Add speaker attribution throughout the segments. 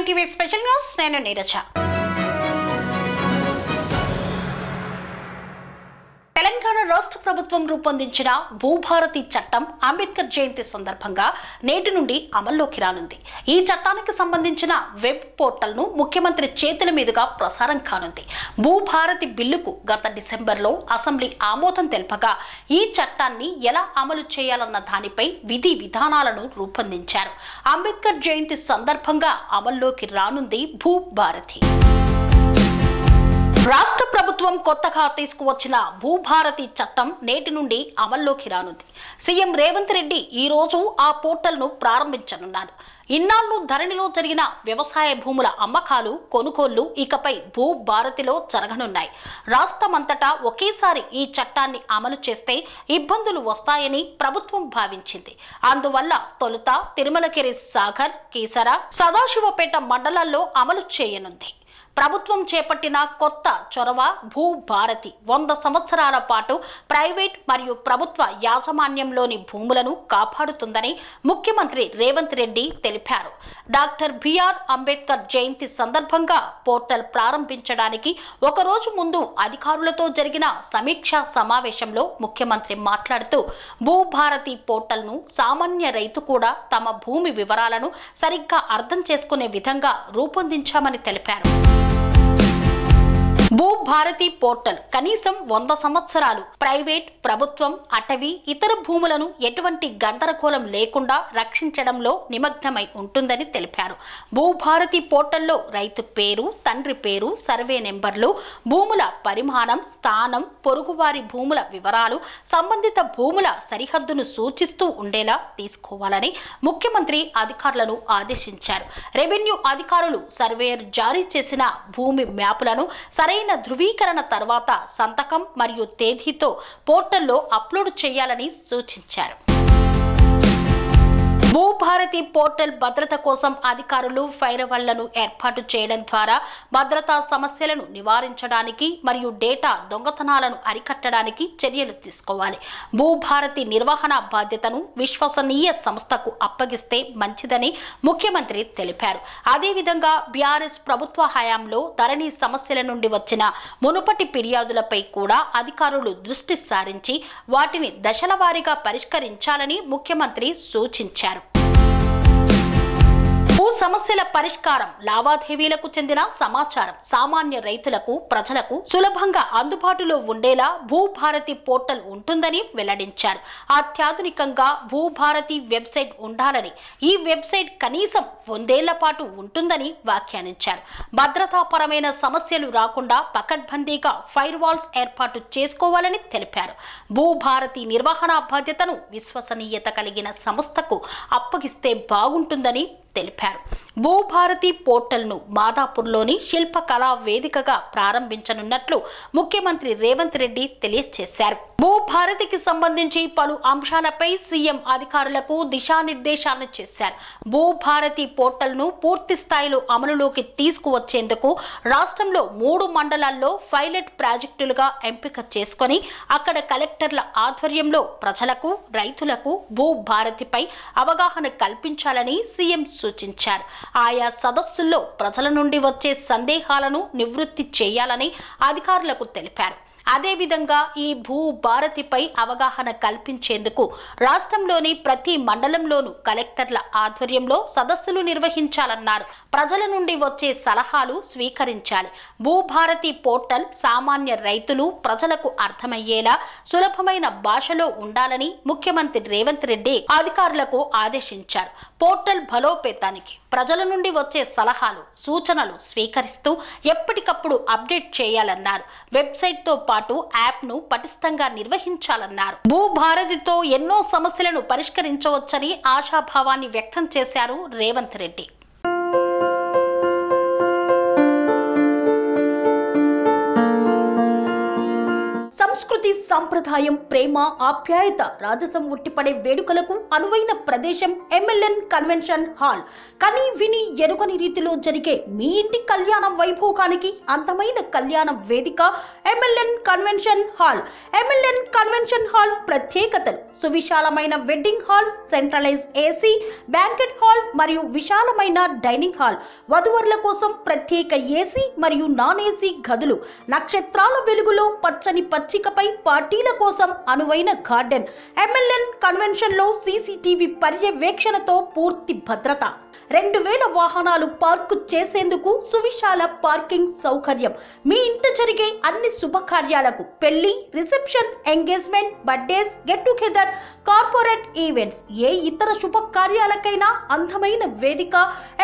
Speaker 1: Nine TV special news నేను నీరజ. తెలంగాణ రాష్ట్ర ప్రభుత్వం రూపొందించిన భూభారతి చట్టం అంబేద్కర్ జయంతి సందర్భంగా నేటి నుండి అమల్లోకి రానుంది. ఈ చట్టానికి సంబంధించిన వెబ్ పోర్టల్ను ముఖ్యమంత్రి చేతుల మీదుగా ప్రసారం కానుంది. భూభారతి బిల్లుకు గత డిసెంబర్లో అసెంబ్లీ ఆమోదం తెలపగా ఈ చట్టాన్ని ఎలా అమలు చేయాలన్న దానిపై విధి విధానాలను రూపొందించారు. అంబేద్కర్ జయంతి సందర్భంగా అమల్లోకి రానుంది భూభారతి. రాష్ట్ర ప్రభుత్వం కొత్తగా తీసుకువచ్చిన భూభారతి చట్టం నేటి నుండి అమల్లోకి రానుంది. సీఎం రేవంత్ రెడ్డి ఈ రోజు ఆ పోర్టల్ను ప్రారంభించనున్నారు. ఇన్నాళ్లు ధరణిలో జరిగిన వ్యవసాయ భూముల అమ్మకాలు, కొనుగోళ్లు ఇకపై భూభారతిలో జరగనున్నాయి. రాష్ట్రమంతటా ఒకేసారి ఈ చట్టాన్ని అమలు చేస్తే ఇబ్బందులు వస్తాయని ప్రభుత్వం భావించింది. అందువల్ల తొలుత తిరుమలగిరి, సాగర్, కీసర, సదాశివపేట మండలాల్లో అమలు చేయనుంది. ప్రభుత్వం చేపట్టిన కొత్త చొరవ భూభారతి 100 సంవత్సరాల పాటు ప్రైవేట్ మరియు ప్రభుత్వ యాజమాన్యంలోని భూములను కాపాడుతుందని ముఖ్యమంత్రి రేవంత్ రెడ్డి తెలిపారు. డాక్టర్ బిఆర్ అంబేద్కర్ జయంతి సందర్భంగా పోర్టల్ ప్రారంభించడానికి ఒకరోజు ముందు అధికారులతో జరిగిన సమీక్షా సమావేశంలో ముఖ్యమంత్రి మాట్లాడుతూ భూభారతి పోర్టల్ను సామాన్య రైతు కూడా తమ భూమి వివరాలను సరిగ్గా అర్థం చేసుకునే విధంగా రూపొందించామని తెలిపారు. భూభారతి పోర్టల్ కనీసం 100 సంవత్సరాలు ప్రైవేట్, ప్రభుత్వం, అటవీ, ఇతర భూములను ఎటువంటి గందరగోళం లేకుండా రక్షించడంలో నిమగ్నమై ఉంటుందని తెలిపారు. భూభారతి పోర్టల్లో రైతు పేరు, తండ్రి పేరు, సర్వే నెంబర్లు, భూముల పరిమాణం, స్థానం, పొరుగువారి భూముల వివరాలు, సంబంధిత భూముల సరిహద్దును సూచిస్తూ ఉండేలా తీసుకోవాలని ముఖ్యమంత్రి అధికారులను ఆదేశించారు. రెవెన్యూ అధికారులు సర్వేయర్ జారీ చేసిన భూమి మ్యాపులను సరైన ధృవీకరణ తర్వాత సంతకం మరియు తేదీతో పోర్టల్లో అప్లోడ్ చేయాలని సూచించారు. భూభారతి పోర్టల్ భద్రత కోసం అధికారులు ఫైర్వాళ్లను ఏర్పాటు చేయడం ద్వారా భద్రతా సమస్యలను నివారించడానికి మరియు డేటా దొంగతనాలను అరికట్టడానికి చర్యలు తీసుకోవాలి. భూభారతి నిర్వహణ బాధ్యతను విశ్వసనీయ సంస్థకు అప్పగిస్తే మంచిదని ముఖ్యమంత్రి తెలిపారు. అదేవిధంగా బీఆర్ఎస్ ప్రభుత్వ హయాంలో ధరణి సమస్యల నుండి వచ్చిన మునుపటి ఫిర్యాదులపై కూడా అధికారులు దృష్టి సారించి వాటిని దశల వారీగా పరిష్కరించాలని ముఖ్యమంత్రి సూచించారు. భూ సమస్యల పరిష్కారం, లావాదేవీలకు చెందిన సమాచారం సామాన్య రైతులకు, ప్రజలకు సులభంగా అందుబాటులో ఉండేలా భూభారతి పోర్టల్ ఉంటుందని వెల్లడించారు. అత్యాధునికంగా భూభారతి వెబ్సైట్ ఉండాలని, ఈ వెబ్సైట్ కనీసం 100 ఏళ్ల పాటు ఉంటుందని వ్యాఖ్యానించారు. భద్రతాపరమైన సమస్యలు రాకుండా పకడ్బందీగా ఫైర్ వాల్స్ ఏర్పాటు చేసుకోవాలని తెలిపారు. భూభారతి నిర్వహణ బాధ్యతను విశ్వసనీయత కలిగిన సంస్థకు అప్పగిస్తే బాగుంటుందని తెలిపారు. భూభారతి పోర్టల్ను మాదాపూర్లోని శిల్పకళా వేదికగా ప్రారంభించనున్నట్లు ముఖ్యమంత్రి రేవంత్ రెడ్డి తెలియజేశారు. భూభారతికి సంబంధించి పలు అంశాలపై సీఎం అధికారులకు దిశానిర్దేశాలను చేశారు. భూభారతి పోర్టల్ను పూర్తి స్థాయిలో అమలులోకి తీసుకువచ్చేందుకు రాష్ట్రంలో 3 మండలాల్లో పైలట్ ప్రాజెక్టులుగా ఎంపిక చేసుకొని అక్కడ కలెక్టర్ల ఆధ్వర్యంలో ప్రజలకు, రైతులకు భూభారతిపై అవగాహన కల్పించాలని సీఎం సూచించారు. ఆయా సదస్సుల్లో ప్రజల నుండి వచ్చే సందేహాలను నివృత్తి చేయాలని అధికారులకు తెలిపారు. అదేవిధంగా ఈ భూభారతిపై అవగాహన కల్పించేందుకు రాష్ట్రంలోని ప్రతి మండలంలోనూ కలెక్టర్ల ఆధ్వర్యంలో సదస్సులు నిర్వహించాలన్నారు. ప్రజల నుండి వచ్చే సలహాలు స్వీకరించాలి. భూభారతి పోర్టల్ సామాన్య రైతులు, ప్రజలకు అర్థమయ్యేలా సులభమైన భాషలో ఉండాలని ముఖ్యమంత్రి రేవంత్ రెడ్డి అధికారులకు ఆదేశించారు. పోర్టల్ బలోపేతానికి ప్రజల నుండి వచ్చే సలహాలు, సూచనలు స్వీకరిస్తూ ఎప్పటికప్పుడు అప్డేట్ చేయాలన్నారు. వెబ్సైట్తో పాటు యాప్ను పటిష్టంగా నిర్వహించాలన్నారు. భూభారతితో ఎన్నో సమస్యలను పరిష్కరించవచ్చని ఆశాభావాన్ని వ్యక్తం చేశారు రేవంత్ రెడ్డి. సంస్కృతి సంప్రదాయం ప్రేమ ఆప్యాయత రాజసం ఉట్టిపడే వేడుకలకు అనువైన ప్రదేశం ఎంఎల్ఎన్ కన్వెన్షన్ హాల్. కని విని ఎరుగని రీతిలో జరిగే మీ ఇంటి కళ్యాణ వైభోగానికి అందమైన కళ్యాణ వేదిక MLN convention hall. MLN convention hall ప్రత్యేకతలు: సువిశాలమైన wedding halls, centralise AC banquet hall మరియు విశాలమైన డైనింగ్ హాల్, వధువరుల కోసం ప్రత్యేక ఏసీ మరియు నాన్ ఏసీ గదులు, నక్షత్రాల వెలుగులో పచ్చని పచ్చికపై పార్టీల కోసం అనువైన గార్డెన్. ఎంఎల్ఎన్ కన్వెన్షన్ లో సీసీటీవీ పర్యవేక్షణతో పూర్తి భద్రత, 2000 వాహనాలు పార్కు చేసేందుకు సువిశాల పార్కింగ్ సౌకర్యం. మీ ఇంట జరిగే అన్ని శుభకార్యాలకు, పెళ్లి, reception, engagement, birthdays, get together, corporate events, ఏ ఇతర శుభకార్యాలకైనా అందమైన వేదిక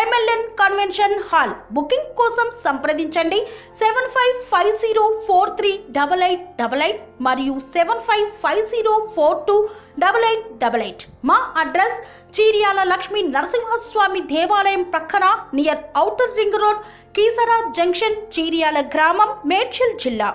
Speaker 1: ఎంఎల్ఎన్ కన్వెన్షన్ హాల్. బుకింగ్ కోసం సంప్రదించండి 7550438888 మరియు 7550428888. మా అడ్రస్ చీర్యాల లక్ష్మీ నరసింహస్వామి దేవాలయం ప్రక్కన, near outer ring road, Keesara junction, Cheeryal గ్రామం, మేడ్చల్ జిల్లా.